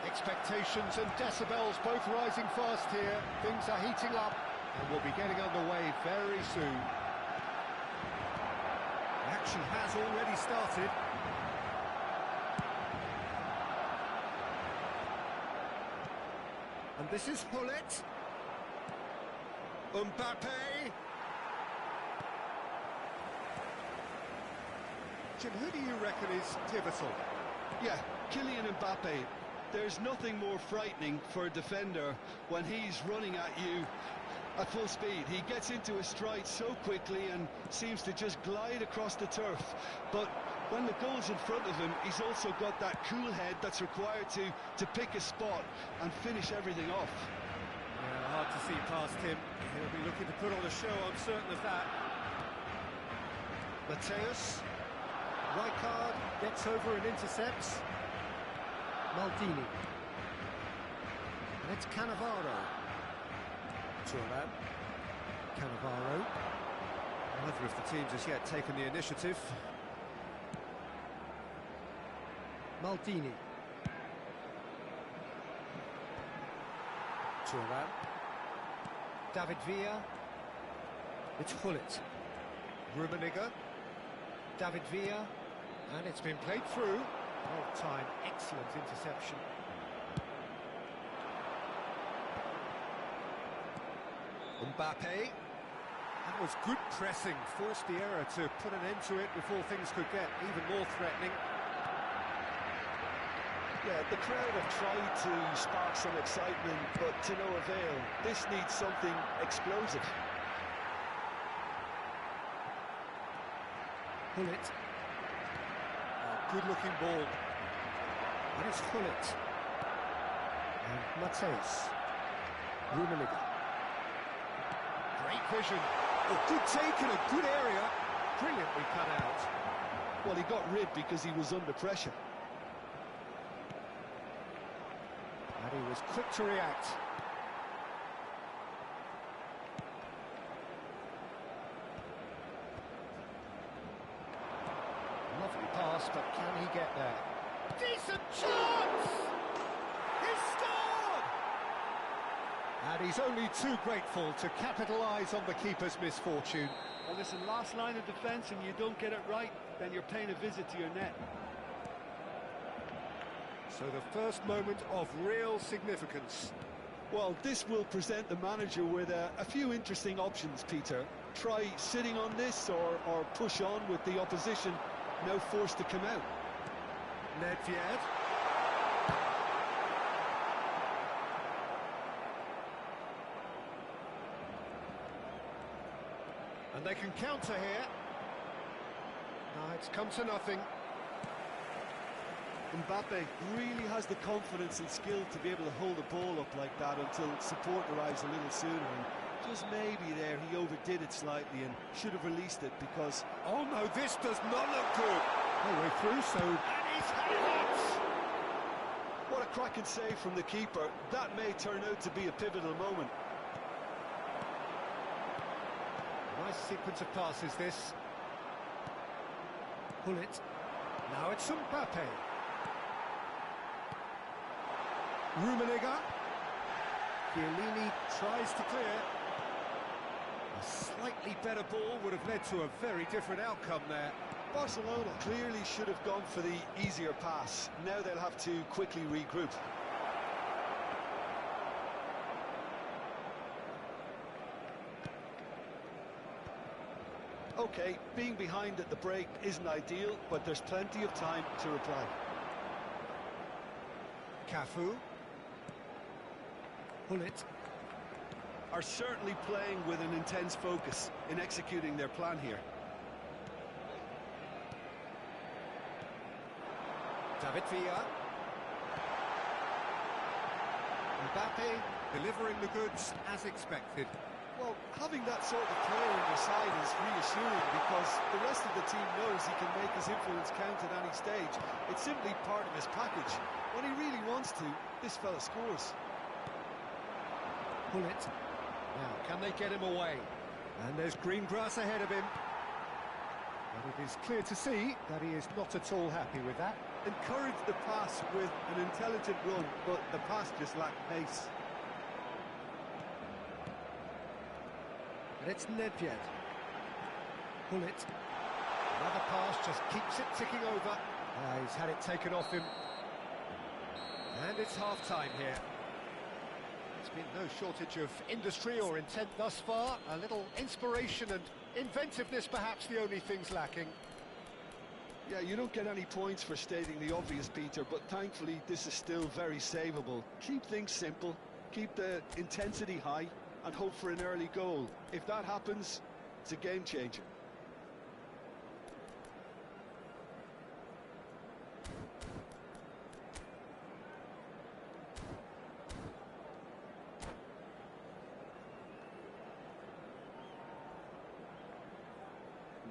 Expectations and decibels both rising fast here. Things are heating up and we'll be getting underway very soon. The action has already started. And this is Hullet. Mbappe. Jim, who do you reckon is pivotal? Yeah, Kylian Mbappe. There's nothing more frightening for a defender when he's running at you at full speed. He gets into his stride so quickly and seems to just glide across the turf. But when the goal's in front of him, he's also got that cool head that's required to pick a spot and finish everything off. Yeah, hard to see past him. He'll be looking to put on a show, I'm certain of that. Mateus. Rijkaard gets over and intercepts. Maldini. And it's Cannavaro. Thuram. Cannavaro. Neither of the teams has yet taken the initiative. Maldini. Thuram. David Villa. It's Hullet. Rummenigge. David Villa. And it's been played through. Well timed, excellent interception. Mbappe. That was good pressing, forced the error to put an end to it before things could get even more threatening. Yeah, the crowd have tried to spark some excitement, but to no avail. This needs something explosive. Hullet. Good-looking ball. And it's Hullet. And Mateus. Rummenigge. Great vision. A good take in a good area. Brilliantly cut out. Well, he got rid because he was under pressure. And he was quick to react. Lovely pass, but can he get there? Decent chance! He's scored! And he's only too grateful to capitalise on the keeper's misfortune. Well, listen, last line of defence and you don't get it right, then you're paying a visit to your net. So the first moment of real significance. Well, this will present the manager with a few interesting options, Peter. Try sitting on this or push on with the opposition now forced to come out. Nedved. And they can counter here. No, it's come to nothing. Mbappe really has the confidence and skill to be able to hold the ball up like that until support arrives a little sooner. And just maybe there he overdid it slightly and should have released it because... Oh no, this does not look good. No way through, so... And he's had it! What a cracking save from the keeper. That may turn out to be a pivotal moment. Nice sequence of passes, this. Hullet. Now it's Mbappe. Rummenigge. Chiellini tries to clear. A slightly better ball would have led to a very different outcome there. Barcelona clearly should have gone for the easier pass. Now they'll have to quickly regroup. Okay, being behind at the break isn't ideal, but there's plenty of time to reply. Cafu. Hullet. Are certainly playing with an intense focus in executing their plan here. David Villa. Mbappe delivering the goods as expected. Well, having that sort of player on your side is reassuring because the rest of the team knows he can make his influence count at any stage. It's simply part of his package. When he really wants to, this fella scores. Hullet. Now, can they get him away? And there's green grass ahead of him. But it is clear to see that he is not at all happy with that. encouraged the pass with an intelligent run, but the pass just lacked pace. And it's Nedved. Pull it. Another pass just keeps it ticking over. He's had it taken off him. And it's half-time here. There's been no shortage of industry or intent thus far. A little inspiration and inventiveness, perhaps the only things lacking. Yeah, you don't get any points for stating the obvious, Peter, but thankfully this is still very savable. Keep things simple, keep the intensity high, and hope for an early goal. If that happens, it's a game changer.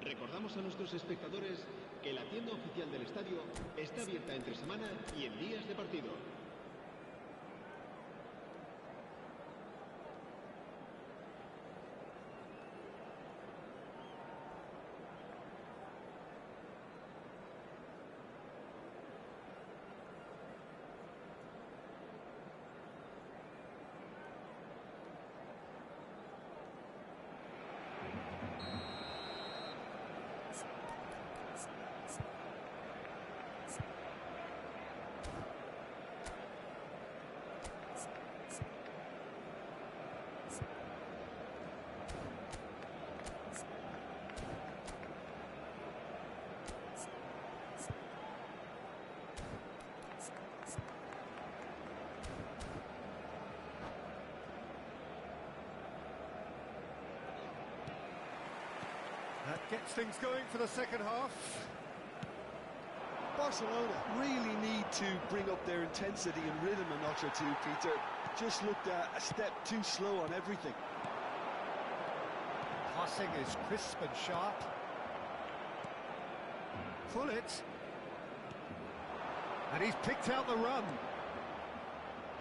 Recordamos a nuestros espectadores que la tienda oficial del estadio está abierta entre semana y en días de partido. That gets things going for the second half. Barcelona really need to bring up their intensity and rhythm a notch or two, Peter. Just looked a step too slow on everything. Passing is crisp and sharp. Pull it. And he's picked out the run.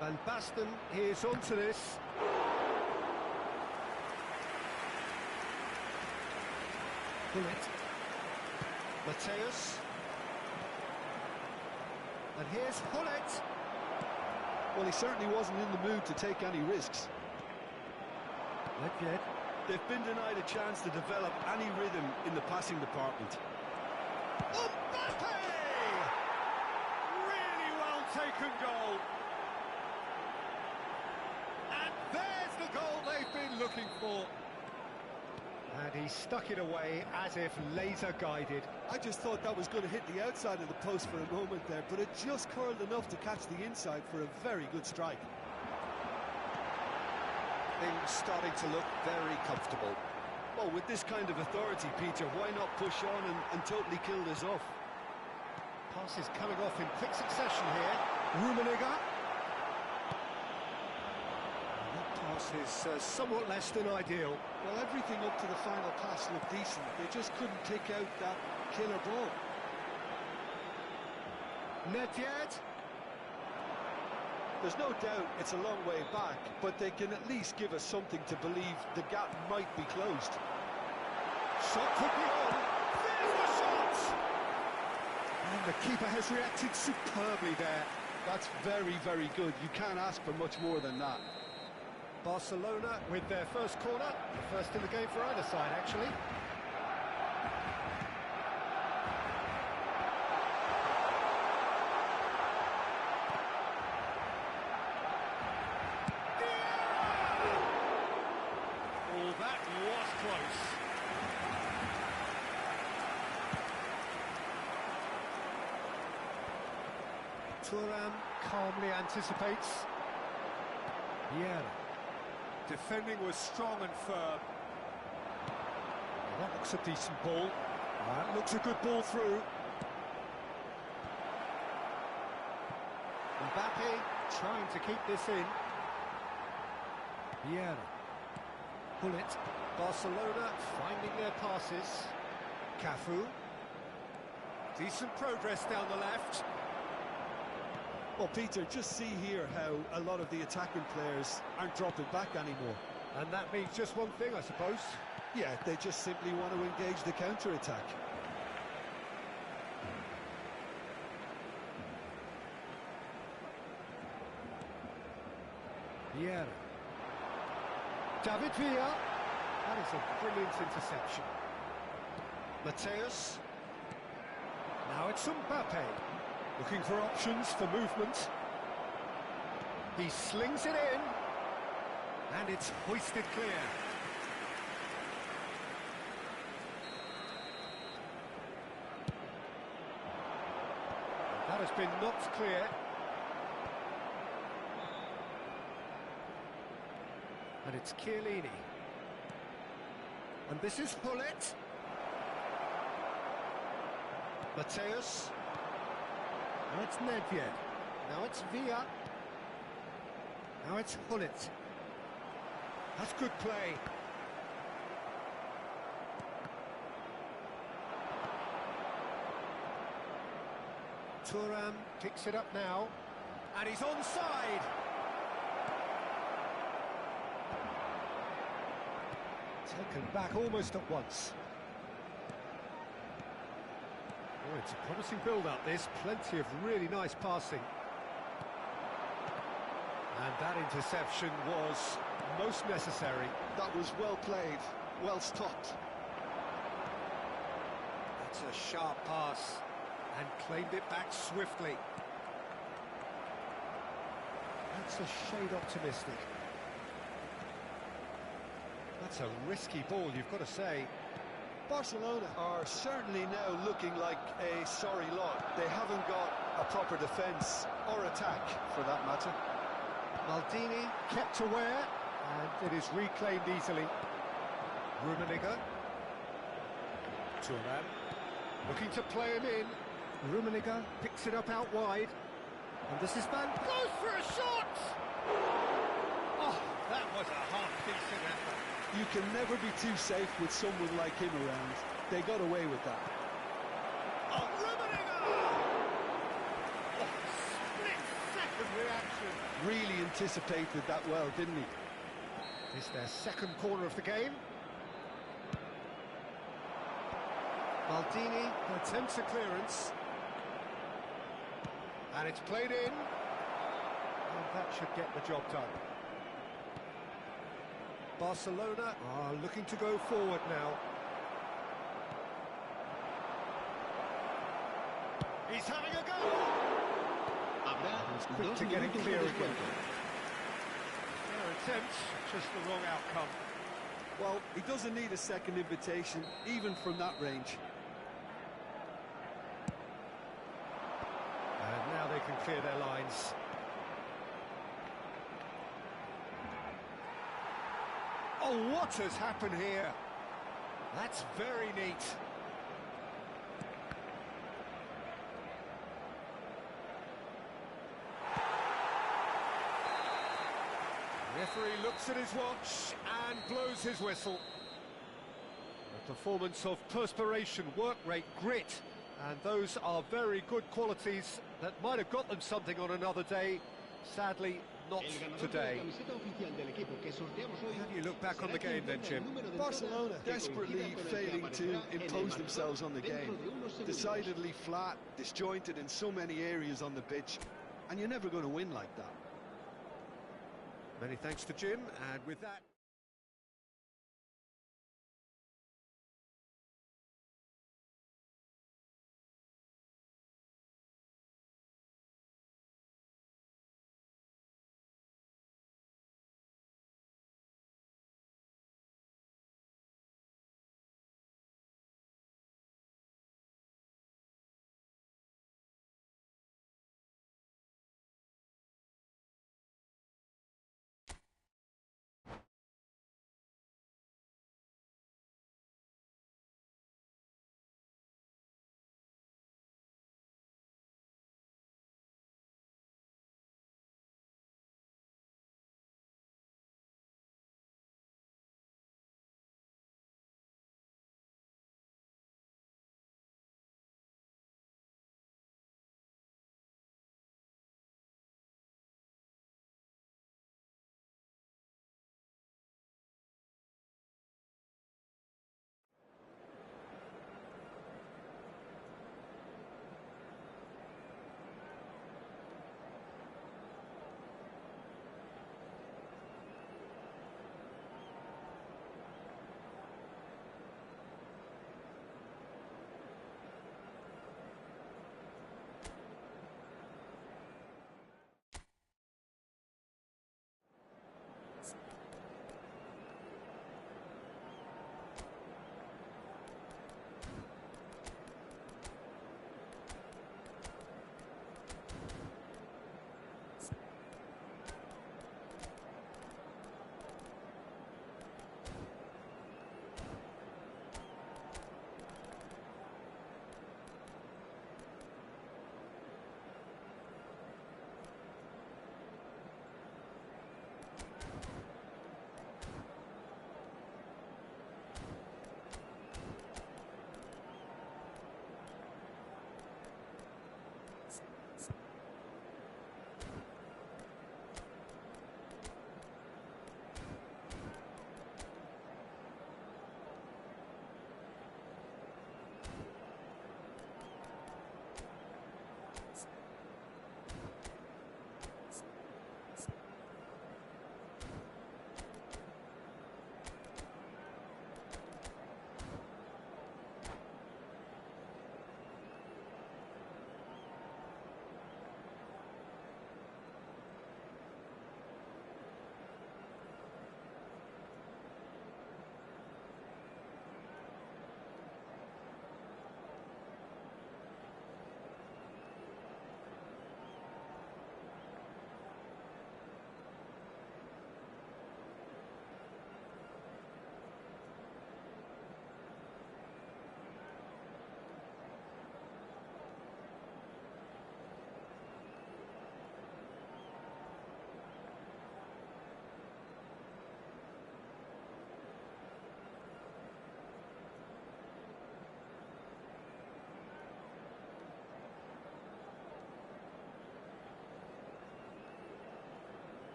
Van Basten is onto this. Pull it. Mateus. And here's Hullet. Well, he certainly wasn't in the mood to take any risks. Nedved. They've been denied a chance to develop any rhythm in the passing department. Mbappe! Really well taken goal. And there's the goal they've been looking for. And he stuck it away as if laser guided. I just thought that was going to hit the outside of the post for a moment there, but it just curled enough to catch the inside for a very good strike. Things starting to look very comfortable. Well, with this kind of authority, Peter, why not push on and totally kill this off? Passes coming off in quick succession here. Rummenigge. Is somewhat less than ideal. Well, everything up to the final pass looked decent. They just couldn't pick out that killer ball. Nedved. There's no doubt it's a long way back, but they can at least give us something to believe the gap might be closed. Shot could be on. There's the shot! And the keeper has reacted superbly there. That's very, very good. You can't ask for much more than that. Barcelona with their first corner, the first in the game for either side, actually. Oh, that was close. Thuram calmly anticipates. Vieira. Defending was strong and firm. That looks a decent ball. That looks a good ball through. Mbappe trying to keep this in. Vieira. Pull it. Barcelona finding their passes. Cafu. Decent progress down the left. Well, Peter, just see here how a lot of the attacking players aren't dropping back anymore. And that means just one thing, I suppose. Yeah, they just simply want to engage the counter-attack. Vieira. David Villa. That is a brilliant interception. Mateus. Now it's Mbappe. Looking for options for movement. He slings it in. And it's hoisted clear. That has been knocked clear. And it's Chiellini. And this is Hullet. Mateus. Now it's Nedved. Now it's Villa. Now it's Hullet. That's good play. Thuram picks it up now. And he's onside. Taken back almost at once. Oh, it's a promising build-up, this. Plenty of really nice passing. And that interception was most necessary. That was well played, well stopped. That's a sharp pass. And claimed it back swiftly. That's a shade optimistic. That's a risky ball, you've got to say. Barcelona are certainly now looking like a sorry lot. They haven't got a proper defence or attack, for that matter. Maldini kept aware, and it is reclaimed easily. Rummenigge. Thuram. Looking to play him in. Rummenigge picks it up out wide. And this is Van. Goes for a shot! Oh, that was a half-decent effort. You can never be too safe with someone like him around. They got away with that. Oh, Rummenigge! Oh, split-second reaction. Really anticipated that well, didn't he? It's their second corner of the game. Maldini attempts a clearance. And it's played in. And that should get the job done. Barcelona are looking to go forward now. He's having a go! He's quick to get it clear again. Their attempt, just the wrong outcome. Well, he doesn't need a second invitation, even from that range. And now they can clear their lines. Oh, what has happened here? That's very neat. The referee looks at his watch and blows his whistle. A performance of perspiration, work rate, grit, and those are very good qualities that might have got them something on another day. Sadly, not today. How do you look back on the game then, Jim? Barcelona desperately failing to impose themselves on the game. Decidedly flat, disjointed in so many areas on the pitch, and you're never going to win like that. Many thanks to Jim, and with that...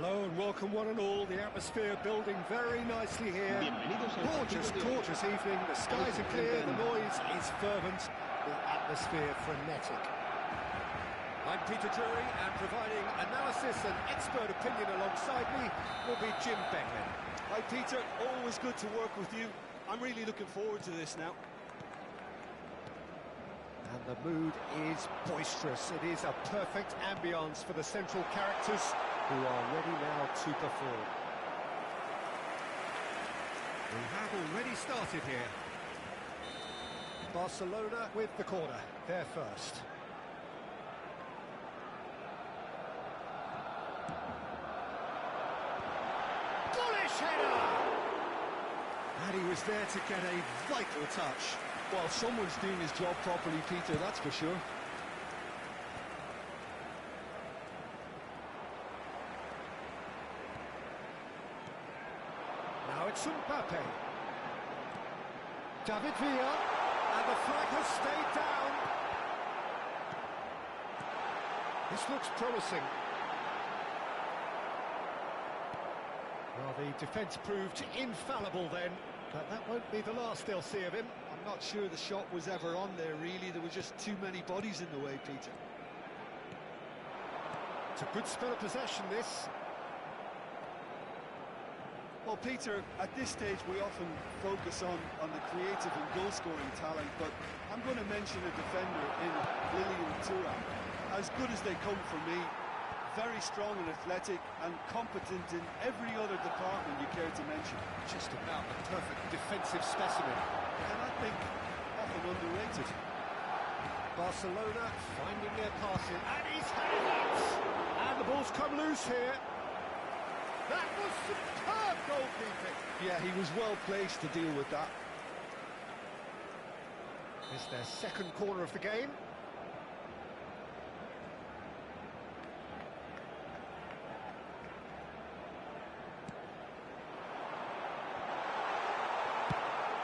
Hello and welcome one and all. The atmosphere building very nicely here. Bienvenidos al Gorgeous, partido de hoy. gorgeous evening. The skies are clear, the noise is fervent, the atmosphere frenetic. I'm Peter Drury, and providing analysis and expert opinion alongside me will be Jim Beckman. Hi Peter, always good to work with you. I'm really looking forward to this now. And the mood is boisterous. It is a perfect ambience for the central characters who are ready now to perform. We have already started here. Barcelona with the corner, they're first. Bullish header! And he was there to get a vital touch. Well, someone's doing his job properly, Peter, that's for sure. Now it's Mbappe. David Villa, and the flag has stayed down. This looks promising. Well, the defence proved infallible then, but that won't be the last they'll see of him. I'm not sure the shot was ever on there, really. There were just too many bodies in the way, Peter. It's a good spell of possession, this. Well, Peter, at this stage we often focus on the creative and goal-scoring talent, but I'm going to mention a defender in Lilian Thuram. As good as they come for me, very strong and athletic and competent in every other department you care to mention. Just about the perfect defensive specimen. And I think often underrated. Barcelona finding their passing, and he's had it! And the ball's come loose here. That was superb goalkeeping. Yeah, he was well placed to deal with that. It's their second corner of the game.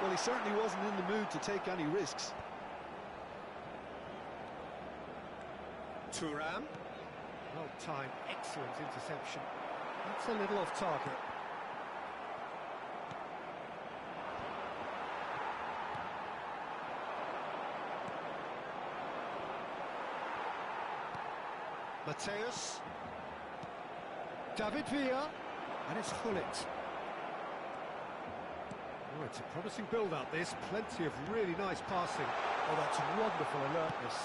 Well, he certainly wasn't in the mood to take any risks. Thuram. Well-timed, excellent interception. That's a little off target. Mateus. David Villa. And it's Gullit. Oh, it's a promising build-up, this. Plenty of really nice passing. Oh, that's wonderful alertness.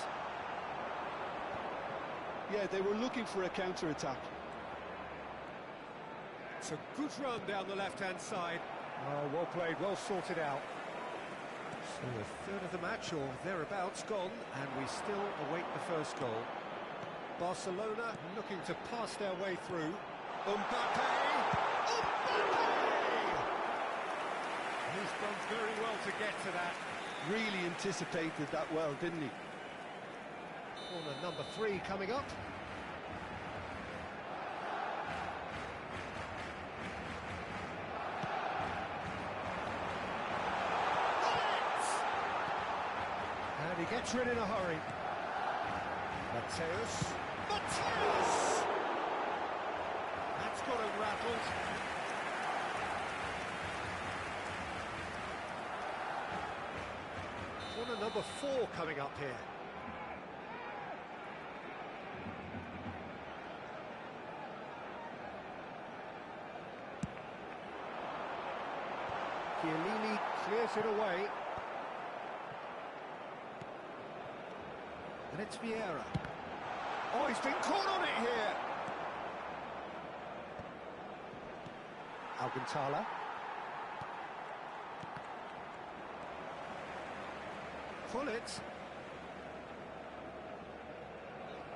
Yeah, they were looking for a counter-attack. It's a good run down the left-hand side. Oh, well played, well sorted out. So a third of the match, or thereabouts, gone, and we still await the first goal. Barcelona looking to pass their way through. Mbappe! He's done very well to get to that. Really anticipated that well, didn't he? Corner number 3 coming up. And he gets rid in a hurry. Mateus. Mateus! That's got him rattled. Corner number 4 coming up here. Chiellini clears it away. And it's Vieira. Oh, he's been caught on it here. Alcantara. Gullit.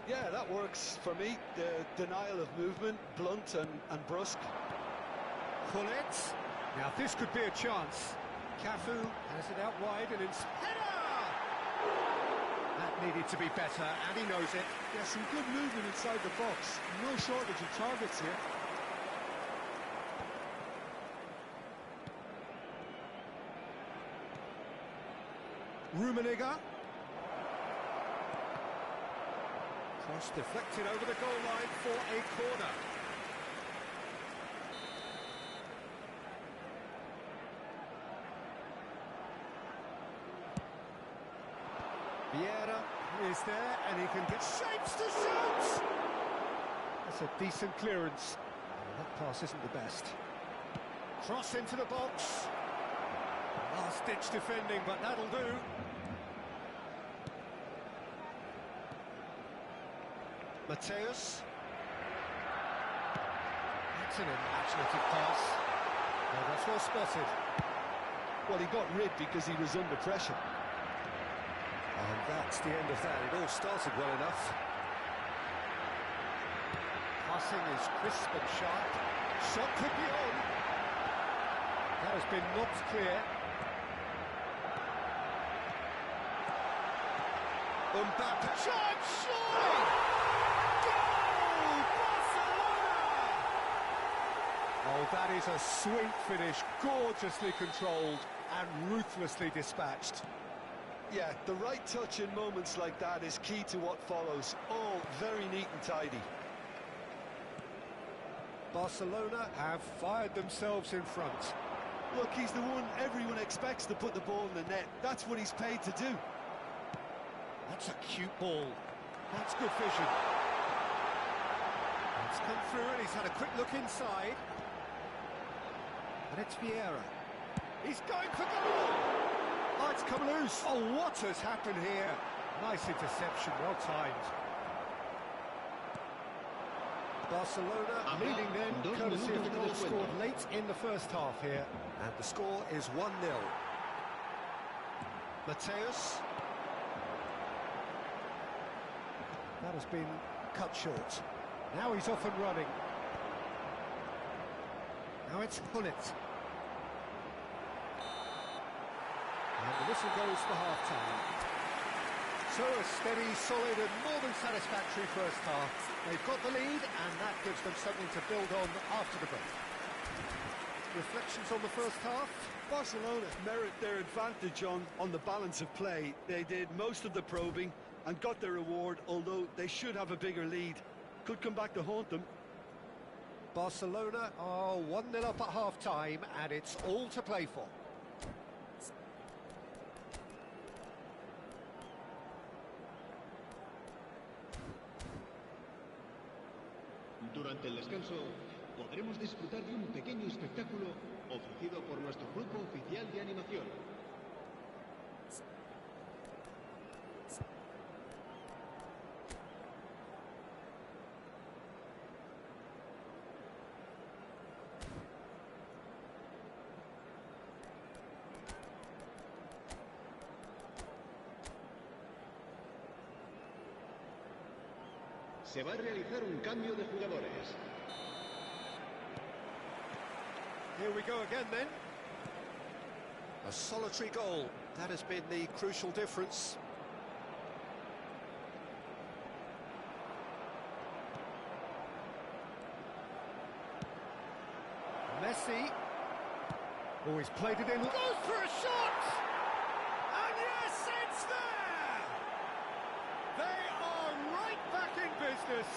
Yeah, that works for me. The denial of movement, blunt and brusque. Gullit. Now this could be a chance. Cafu has it out wide and it's header! That needed to be better, and he knows it. Yeah, some good movement inside the box. No shortage of targets here. Rummenigge. Cross deflected over the goal line for a corner. Vieira is there, and he can get shapes to shoot! That's a decent clearance. Oh, that pass isn't the best. Cross into the box. Last-ditch defending, but that'll do. Mateus. That's an imaginative pass. Oh, that's well spotted. Well, he got rid because he was under pressure. And that's the end of that. It all started well enough. Passing is crisp and sharp. Shot could be on. That has been knocked clear. Mbappe. Shot, surely! Goal! Barcelona! Oh, that is a sweet finish, gorgeously controlled and ruthlessly dispatched. Yeah, the right touch in moments like that is key to what follows. All very neat and tidy. Barcelona have fired themselves in front. Look, he's the one everyone expects to put the ball in the net. That's what he's paid to do. That's a cute ball. That's good vision. It's come through and he's had a quick look inside. And it's Vieira. He's going for goal! Oh, it's come loose. Oh, what has happened here? Nice interception, well timed. Barcelona leading then, courtesy of a goal scored late in the first half here. And the score is 1-0. Mateus. That has been cut short. Now he's off and running. Now it's Hullet. And the whistle goes for half-time. So a steady, solid and more than satisfactory first half. They've got the lead and that gives them something to build on after the break. Reflections on the first half? Barcelona merit their advantage on the balance of play. They did most of the probing and got their reward, although they should have a bigger lead. Could come back to haunt them. Barcelona are 1-0 up at half-time and it's all to play for. Durante el descanso podremos disfrutar de un pequeño espectáculo ofrecido por nuestro grupo oficial de animación. Se va a realizar un cambio de jugadores. Here we go again then. A solitary goal. That has been the crucial difference. Messi. Oh, he's played it in. Goes for a shot! And yes, it's there! They are right back in business.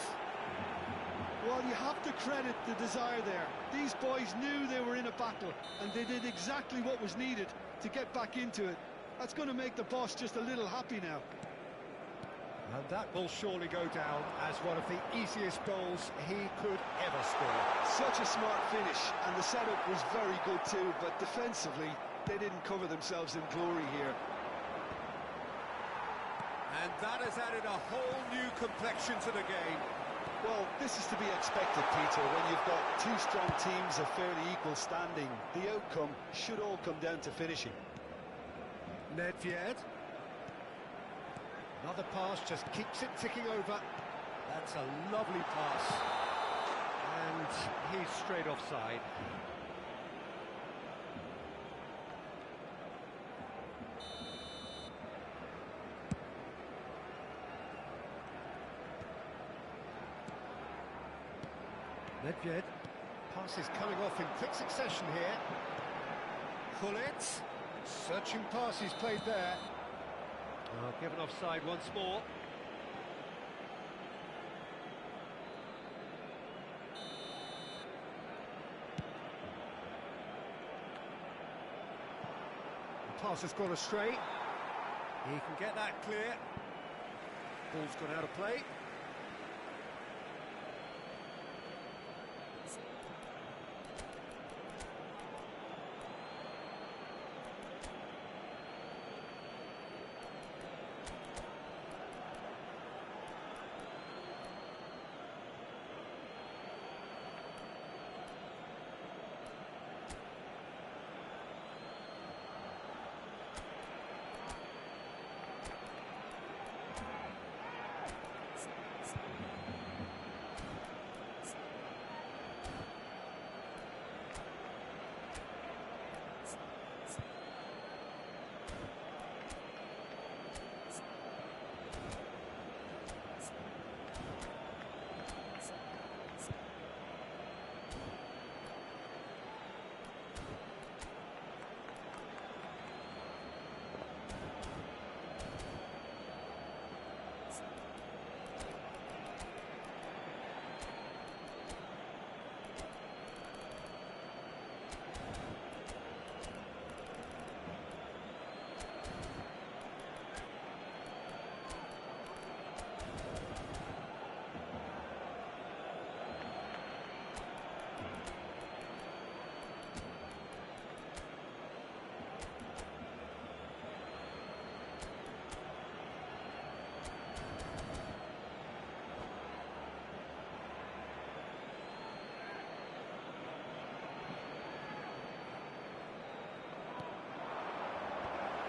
Well, you have to credit the desire there. These boys knew they were in a battle, and they did exactly what was needed to get back into it. That's going to make the boss just a little happy now. And that will surely go down as one of the easiest goals he could ever score. Such a smart finish, and the setup was very good too, but defensively, they didn't cover themselves in glory here. And that has added a whole new complexion to the game. Well, this is to be expected, Peter. When you've got two strong teams of fairly equal standing, the outcome should all come down to finishing. Nedved. Another pass just keeps it ticking over. That's a lovely pass. And he's straight offside. Nedved. Pass is coming off in quick succession here. Hullet. Searching pass he's played there. Oh, given offside once more. The pass has gone astray. He can get that clear. Ball's gone out of play.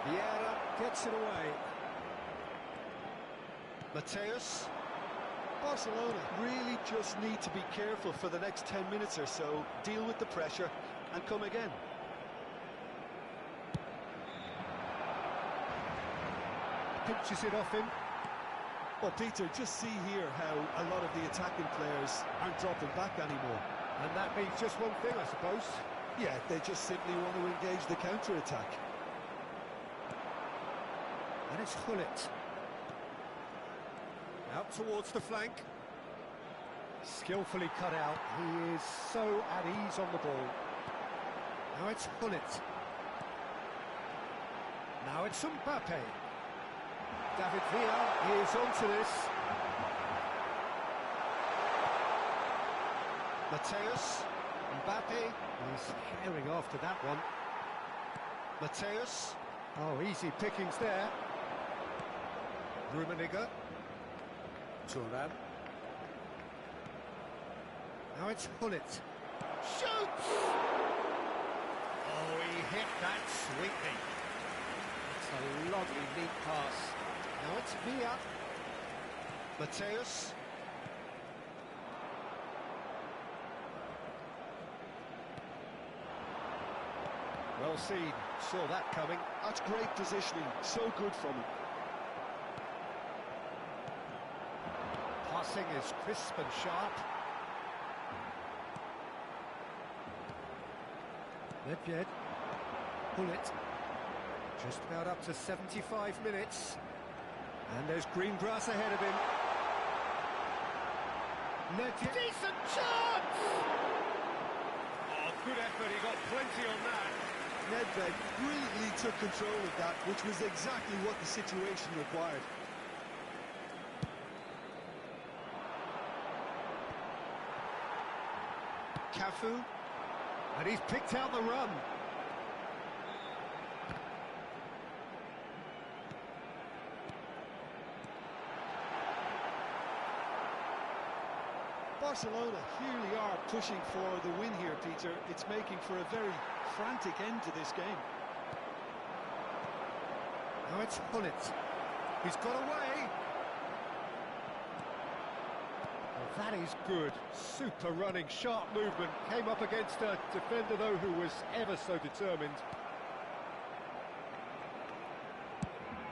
Vieira gets it away. Mateus. Barcelona really just need to be careful for the next 10 minutes or so, deal with the pressure and come again. Pinches it off him. Well, Peter, just see here how a lot of the attacking players aren't dropping back anymore. And that means just one thing, I suppose. Yeah, they just simply want to engage the counter-attack. And it's Hullet. Out towards the flank. Skillfully cut out. He is so at ease on the ball. Now it's Hullet. Now it's Mbappe. David Villa is onto this. Mateus. Mbappe is herring after that one. Mateus. Oh, easy pickings there. Rummenigge. Thuram. Now it's Hullet. Shoots! Oh, he hit that sweetly. It's a lovely, neat pass. Now it's Villa. Mateus. Well seen. Saw that coming. That's great positioning. So good from him. Passing is crisp and sharp. Nedved. Hullet. Just about up to 75 minutes. And there's green grass ahead of him. Nedved. Decent chance! Oh, good effort. He got plenty on that. Nedved brilliantly took control of that, which was exactly what the situation required. Cafu, and he's picked out the run. Barcelona really are pushing for the win here, Peter. It's making for a very frantic end to this game. Now it's Hullet. He's got away. Oh, that is good. Super running, sharp movement. Came up against a defender, though, who was ever so determined.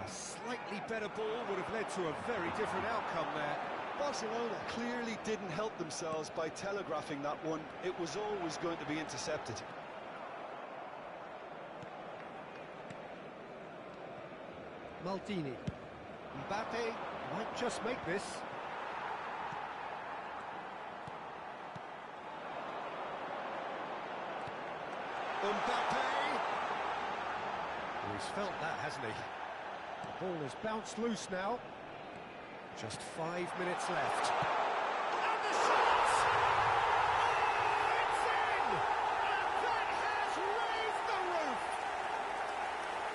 A slightly better ball would have led to a very different outcome there. Barcelona clearly didn't help themselves by telegraphing that one. It was always going to be intercepted. Maldini. Mbappe might just make this. Mbappe! Oh, he's felt that, hasn't he? The ball has bounced loose now. Just 5 minutes left. And the shot! Oh, it's in! And that has raised the roof!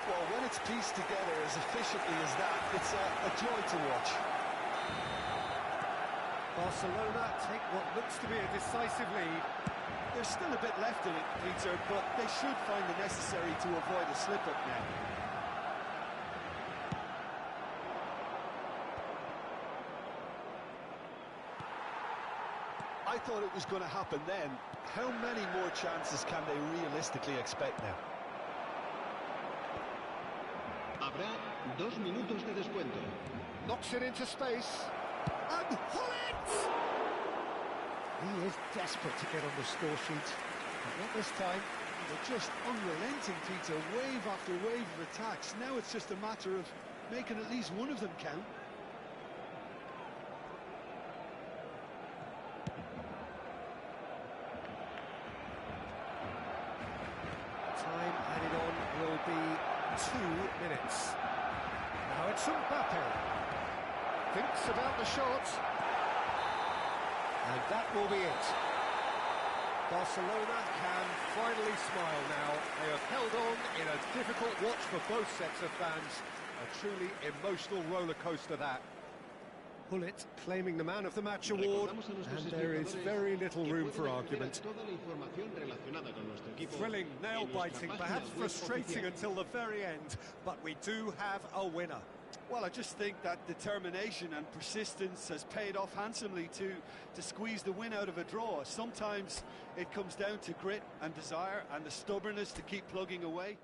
Well, when it's pieced together as efficiently as that, it's a joy to watch. Barcelona take what looks to be a decisive lead. There's still a bit left in it, Peter, but they should find it necessary to avoid a slip-up now. I thought it was going to happen then. How many more chances can they realistically expect now? Habrá 2 minutos de descuento. Knocks it into space. And Hullet! He is desperate to get on the score sheet. But not this time. They're just unrelenting, Peter. Wave after wave of attacks. Now it's just a matter of making at least one of them count. Time added on will be 2 minutes. Now it's Mbappe. Thinks about the shot. And that will be it. Barcelona can finally smile now. They have held on in a difficult watch for both sets of fans. A truly emotional roller coaster that. Hullet claiming the Man of the Match award, and there is very little room for argument. Thrilling, nail-biting, perhaps frustrating until the very end, but we do have a winner. Well, I just think that determination and persistence has paid off handsomely to squeeze the win out of a draw. Sometimes it comes down to grit and desire and the stubbornness to keep plugging away.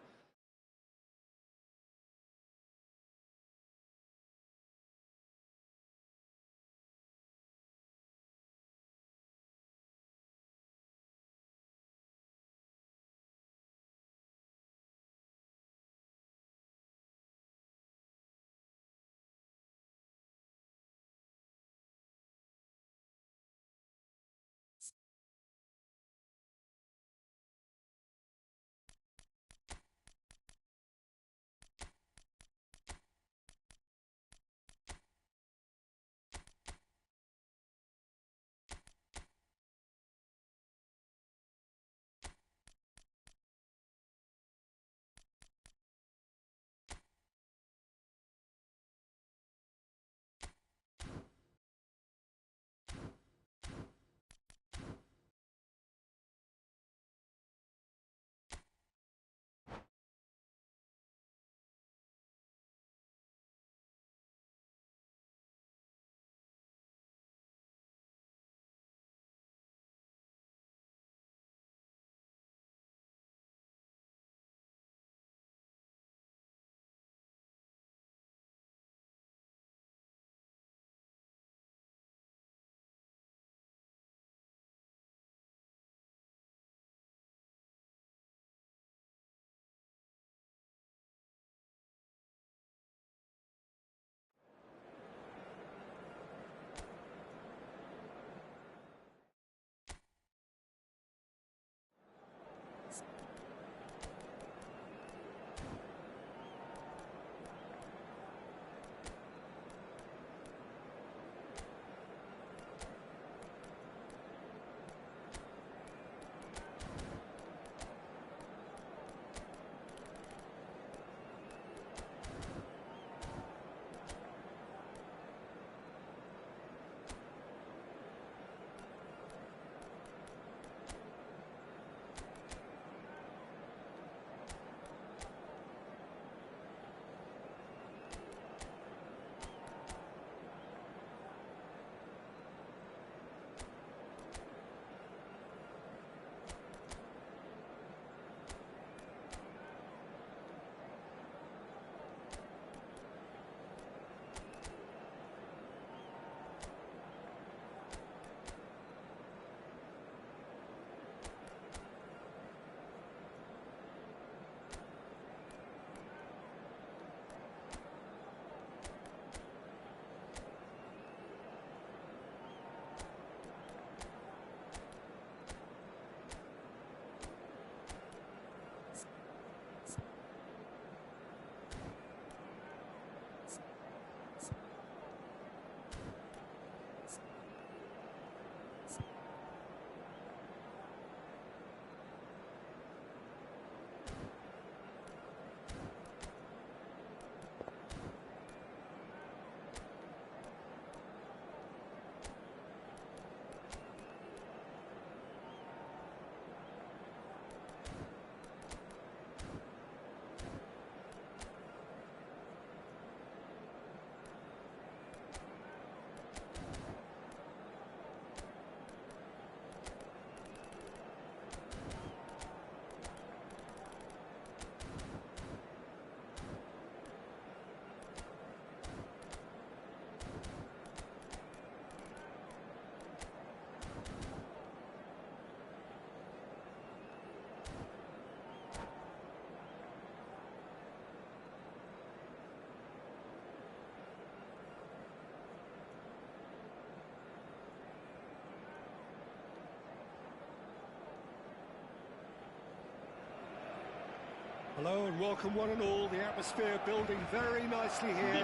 Hello and welcome one and all. The atmosphere building very nicely here.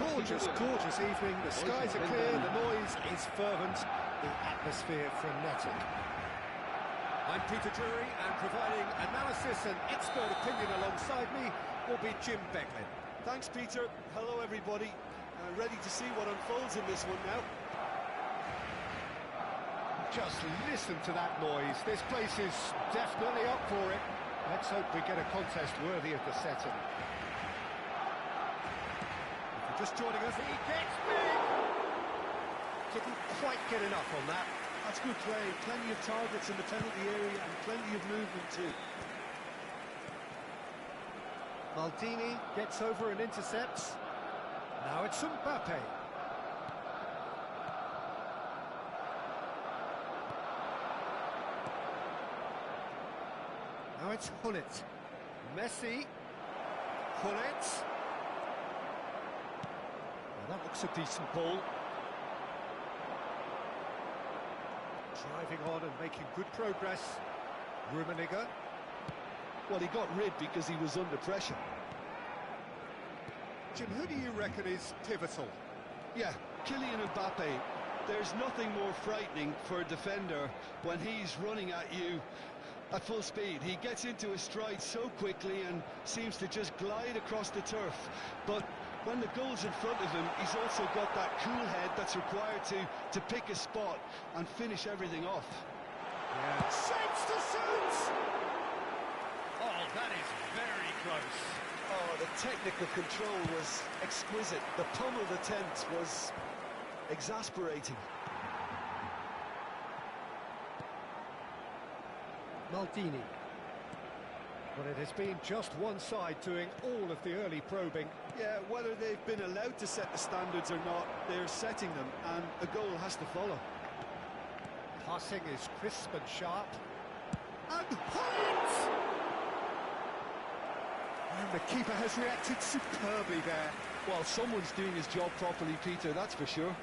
Gorgeous, gorgeous evening. The skies are clear, the noise is fervent, the atmosphere frenetic. I'm Peter Drury, and providing analysis and expert opinion alongside me will be Jim Becklin. Thanks, Peter. Hello, everybody. Ready to see what unfolds in this one now. Just listen to that noise. This place is definitely up for it. Let's hope we get a contest worthy of the setting. If you're just joining us, he gets big! Didn't quite get enough on that. That's good play. Plenty of targets in the penalty area and plenty of movement too. Maldini gets over and intercepts. Now it's Mbappe. Now it's Hullet. Messi. Hullet. Well, that looks a decent ball. Driving on and making good progress. Rummenigge. Well, he got rid because he was under pressure. Jim, who do you reckon is pivotal? Yeah, Kylian Mbappe. There's nothing more frightening for a defender when he's running at you at full speed. He gets into his stride so quickly and seems to just glide across the turf. But when the goal's in front of him, he's also got that cool head that's required to pick a spot and finish everything off. Yeah. Shapes to shoot! Oh, that is very close. Oh, the technical control was exquisite. The pummeled attempt was exasperating. Maldini. Well, it has been just one side doing all of the early probing. Yeah, whether they've been allowed to set the standards or not, they're setting them, and a goal has to follow. Passing is crisp and sharp. And Hullet! And the keeper has reacted superbly there. Well, someone's doing his job properly, Peter, that's for sure.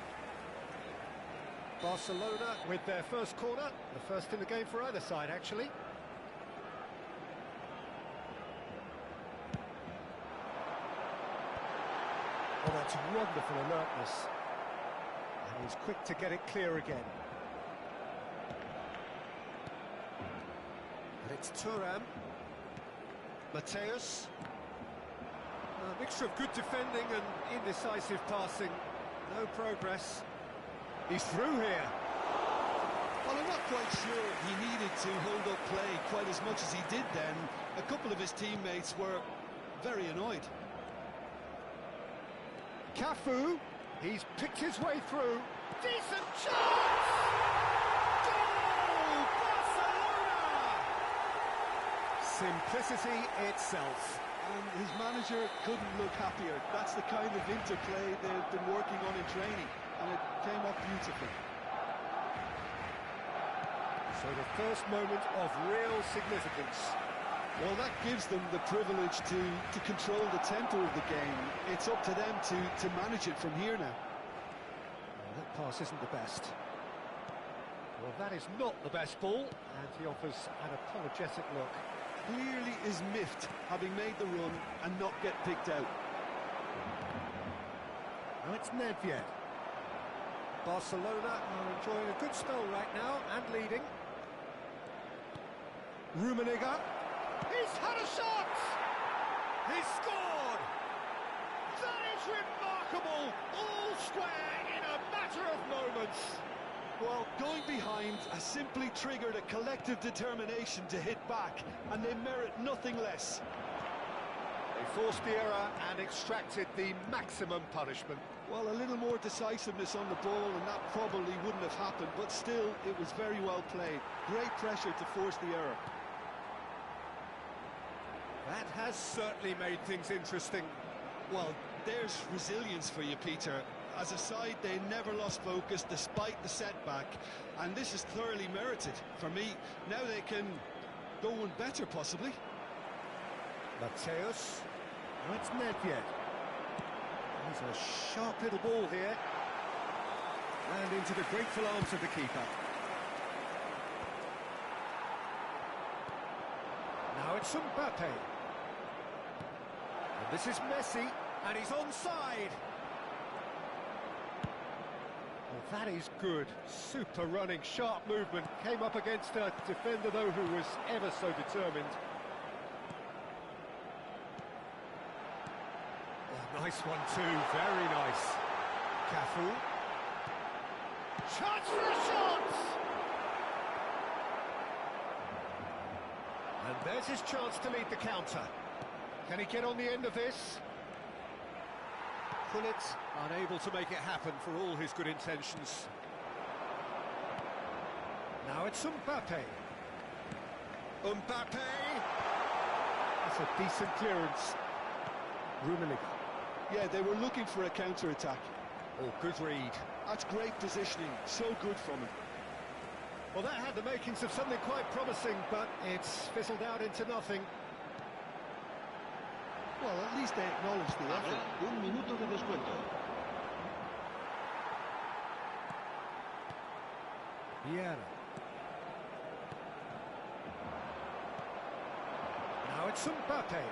Barcelona with their first corner, the first in the game for either side, actually. Oh, that's wonderful alertness. And he's quick to get it clear again. And it's Thuram. Mateus. A mixture of good defending and indecisive passing. No progress. He's through here. Well, I'm not quite sure he needed to hold up play quite as much as he did then. A couple of his teammates were very annoyed. Cafu, he's picked his way through. Decent chance! Goal! Barcelona! Simplicity itself. And his manager couldn't look happier. That's the kind of interplay they've been working on in training, and it came off beautifully. So the first moment of real significance. Well, that gives them the privilege to control the tempo of the game. It's up to them to manage it from here now. Well, that pass isn't the best. Well, that is not the best ball, and he offers an apologetic look. Clearly is miffed, having made the run and not get picked out. Now it's Nedved. Barcelona are enjoying a good spell right now and leading. Rummenigge. He's had a shot! He's scored! That is remarkable! All square in a matter of moments. Well, going behind has simply triggered a collective determination to hit back, and they merit nothing less. They forced the error and extracted the maximum punishment. Well, a little more decisiveness on the ball, and that probably wouldn't have happened, but still, it was very well played. Great pressure to force the error. That has certainly made things interesting. Well, there's resilience for you, Peter. As a side, they never lost focus despite the setback, and this is thoroughly merited. For me, now they can go one better, possibly. Mateus. Now it's Nedved. He's a sharp little ball here. And into the grateful arms of the keeper. Now it's Mbappe. And this is Messi, and he's onside. Well, that is good. Super running, sharp movement. Came up against a defender, though, who was ever so determined. Oh, nice one, too. Very nice. Cafu. Chance for a shot! And there's his chance to lead the counter. Can he get on the end of this? Gullit unable to make it happen for all his good intentions. Now it's Mbappe. Mbappe! That's a decent clearance. Rummenigge. Yeah, they were looking for a counter-attack. Oh, good read. That's great positioning, so good from him. Well, that had the makings of something quite promising, but it's fizzled out into nothing. Well, at least they acknowledged the effort. Habrá un minuto de descuento. Vieira. Now it's Mbappe.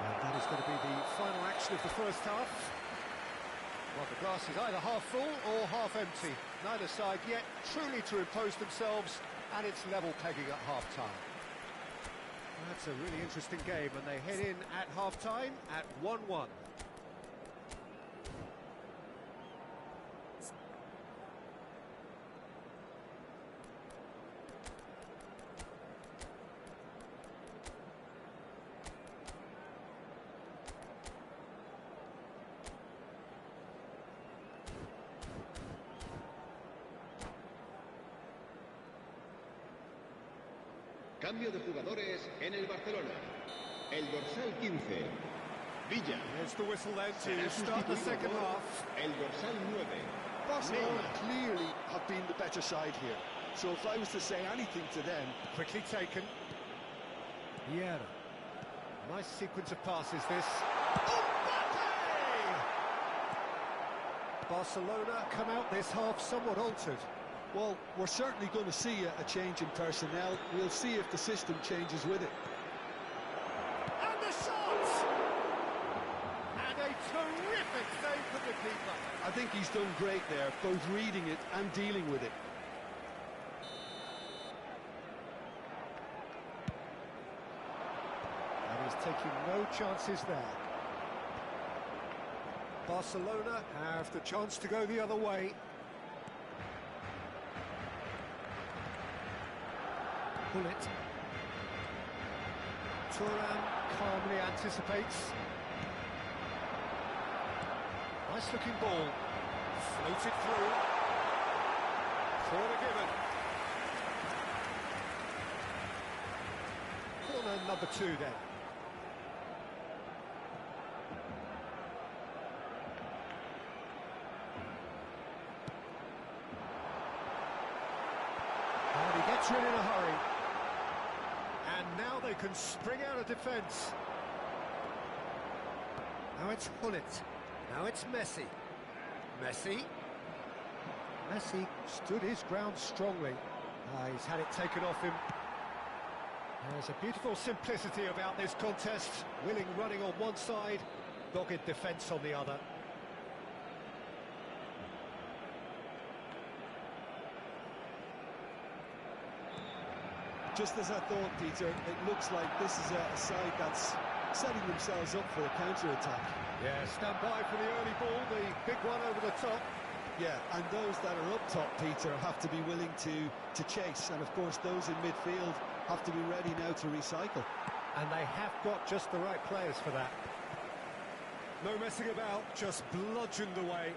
And that is going to be the final action of the first half. Well, the glass is either half full or half empty. Neither side yet truly to impose themselves, and it's level pegging at half-time. That's a really interesting game, and they head in at half-time at 1-1. Cambio de jugadores en el Barcelona. El dorsal 15, Villa. There's the whistle then Será to start the sustituido second por half. el dorsal 9, Barcelona Neymar. clearly have been the better side here. So if I was to say anything to them... Quickly taken. Vieira. Nice sequence of passes, this. Mbappe! Barcelona come out this half somewhat altered. Well, we're certainly going to see a change in personnel. We'll see if the system changes with it. And the shot! And a terrific save from the keeper. I think he's done great there, both reading it and dealing with it. And he's taking no chances there. Barcelona have the chance to go the other way. Gullit. Thuram calmly anticipates. Nice looking ball. Floated through. Corner given. Corner number 2 then. And he gets rid in a hurry. And now they can spring out of defence. Now it's Gullit. Now it's Messi. Messi. Messi stood his ground strongly. He's had it taken off him. There's a beautiful simplicity about this contest. Willing running on one side, dogged defence on the other. Just as I thought, Peter, it looks like this is a side that's setting themselves up for a counter-attack. Yeah, stand by for the early ball, the big one over the top. Yeah, and those that are up top, Peter, have to be willing to chase. And, of course, those in midfield have to be ready now to recycle. And they have got just the right players for that. No messing about, just bludgeoned away.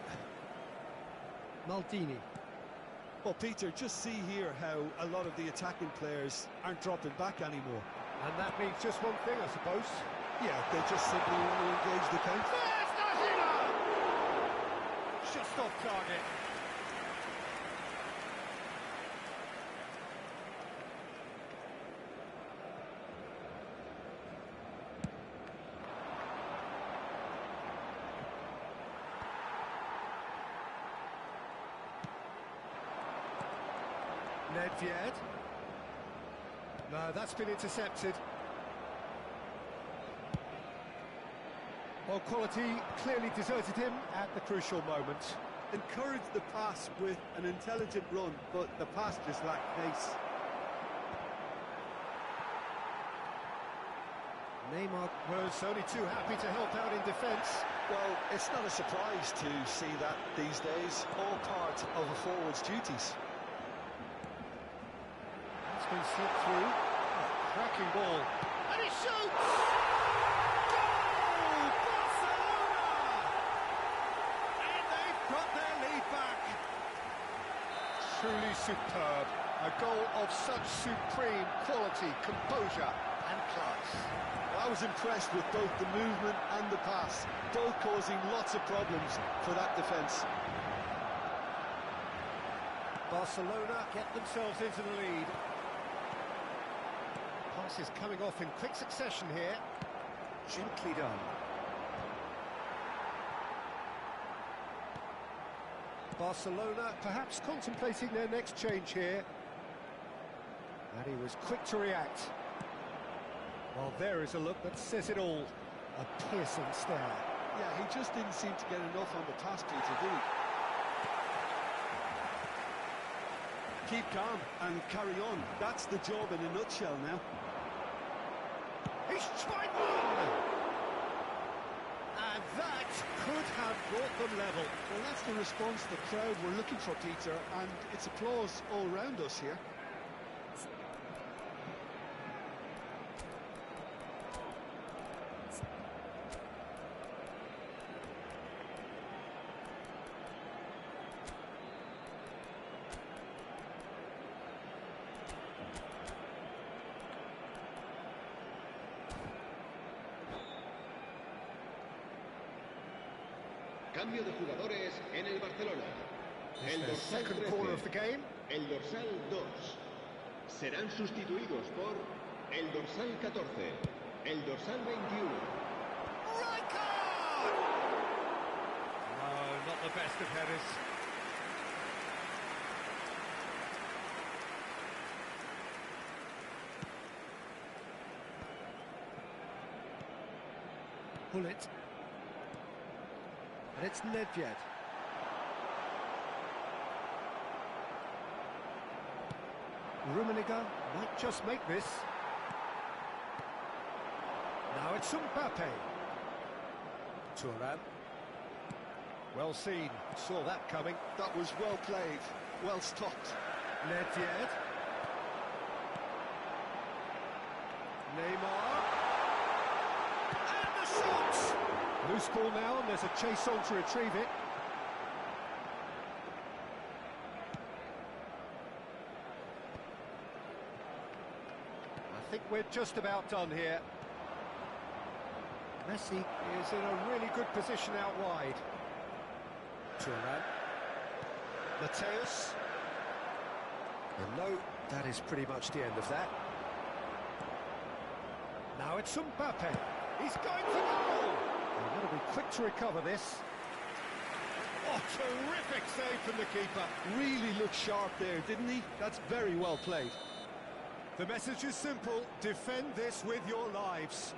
Maldini. Well, Peter, just see here how a lot of the attacking players aren't dropping back anymore. And that means just one thing, I suppose. Yeah, they just simply want to engage the counter. There's the header! Just off target. Nedved. No, that's been intercepted. Well, quality clearly deserted him at the crucial moment. Encouraged the pass with an intelligent run, but the pass just lacked pace. Neymar was only too happy to help out in defence. Well, it's not a surprise to see that these days, all part of a forward's duties. It's been slipped through. Oh, cracking ball. And he shoots! Goal! Barcelona! And they've got their lead back. Truly superb. A goal of such supreme quality, composure and class. I was impressed with both the movement and the pass, both causing lots of problems for that defence. Barcelona get themselves into the lead. Pass is coming off in quick succession here. Gently done. Barcelona perhaps contemplating their next change here. And he was quick to react. Well, there is a look that says it all. A piercing stare. Yeah, he just didn't seem to get enough on the pass, Peter, did he? Keep calm and carry on. That's the job in a nutshell now. He's tried one! And that could have brought them level. Well, that's the response the crowd were looking for, Peter, and it's applause all round us here. Cambio de jugadores en el Barcelona. El The dorsal second 13, corner of the game. el dorsal 2. Serán sustituidos por el dorsal 14, el dorsal 21. Rijkaard! No, not the best of headers. Pull it. And it's Nedved. Rummenigge might just make this. Now it's Mbappe. Thuram. Well seen, saw that coming. That was well played, well stopped. Nedved. Neymar. And the shot! Loose ball now, and there's a chase on to retrieve it. I think we're just about done here. Messi is in a really good position out wide. Thuram. Mateus. And no, that is pretty much the end of that. Now it's Mbappe. He's going for goal! They've got to be quick to recover this. Oh, terrific save from the keeper. Really looked sharp there, didn't he? That's very well played. The message is simple: defend this with your lives.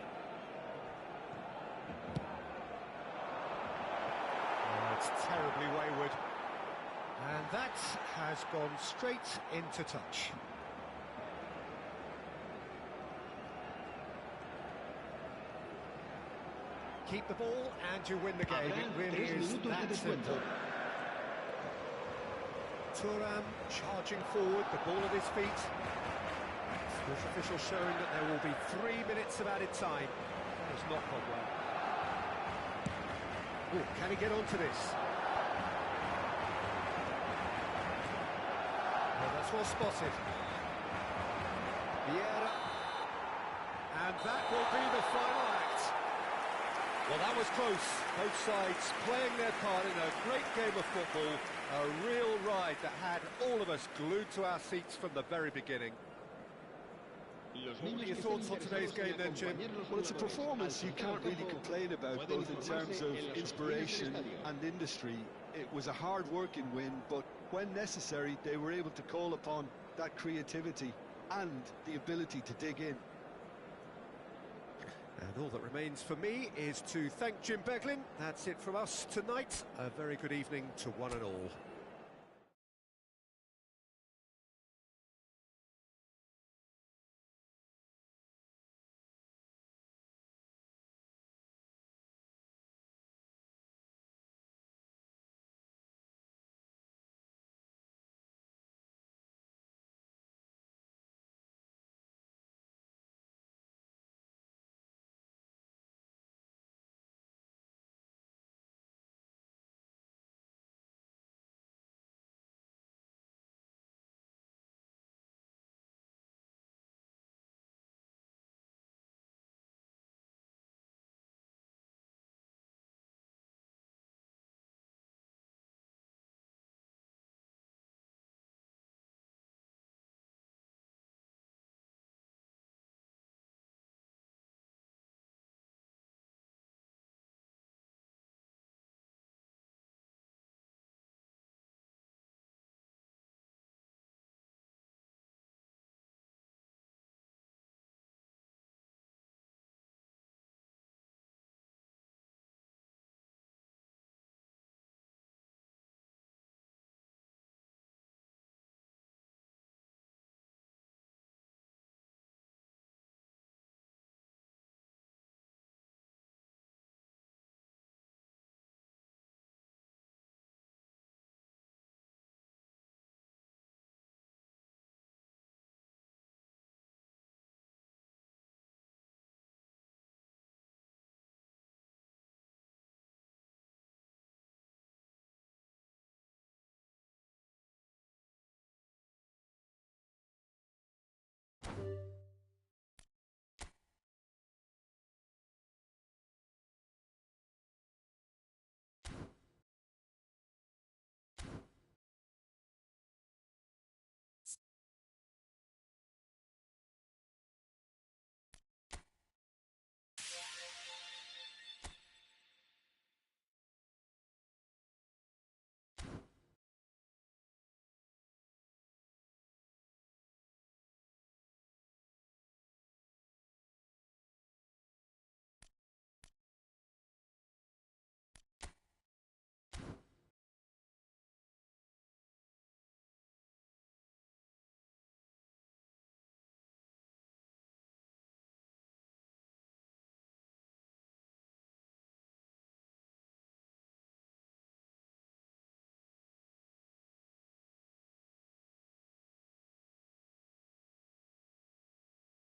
Oh, it's terribly wayward. And that has gone straight into touch. Keep the ball and you win the game. It really is that simple. Thuram charging forward, the ball at his feet. Sports official showing that there will be 3 minutes of added time. That has not gone well. Ooh, can he get onto this? Well, that's well spotted. Vieira. And that will be the final act. Well, that was close. Both sides playing their part in a great game of football. A real ride that had all of us glued to our seats from the very beginning. What are your thoughts on today's game then, Jim? Well, it's a performance you can't really complain about, both in terms of inspiration and industry. It was a hard-working win, but when necessary, they were able to call upon that creativity and the ability to dig in. And all that remains for me is to thank Jim Beglin. That's it from us tonight. A very good evening to one and all.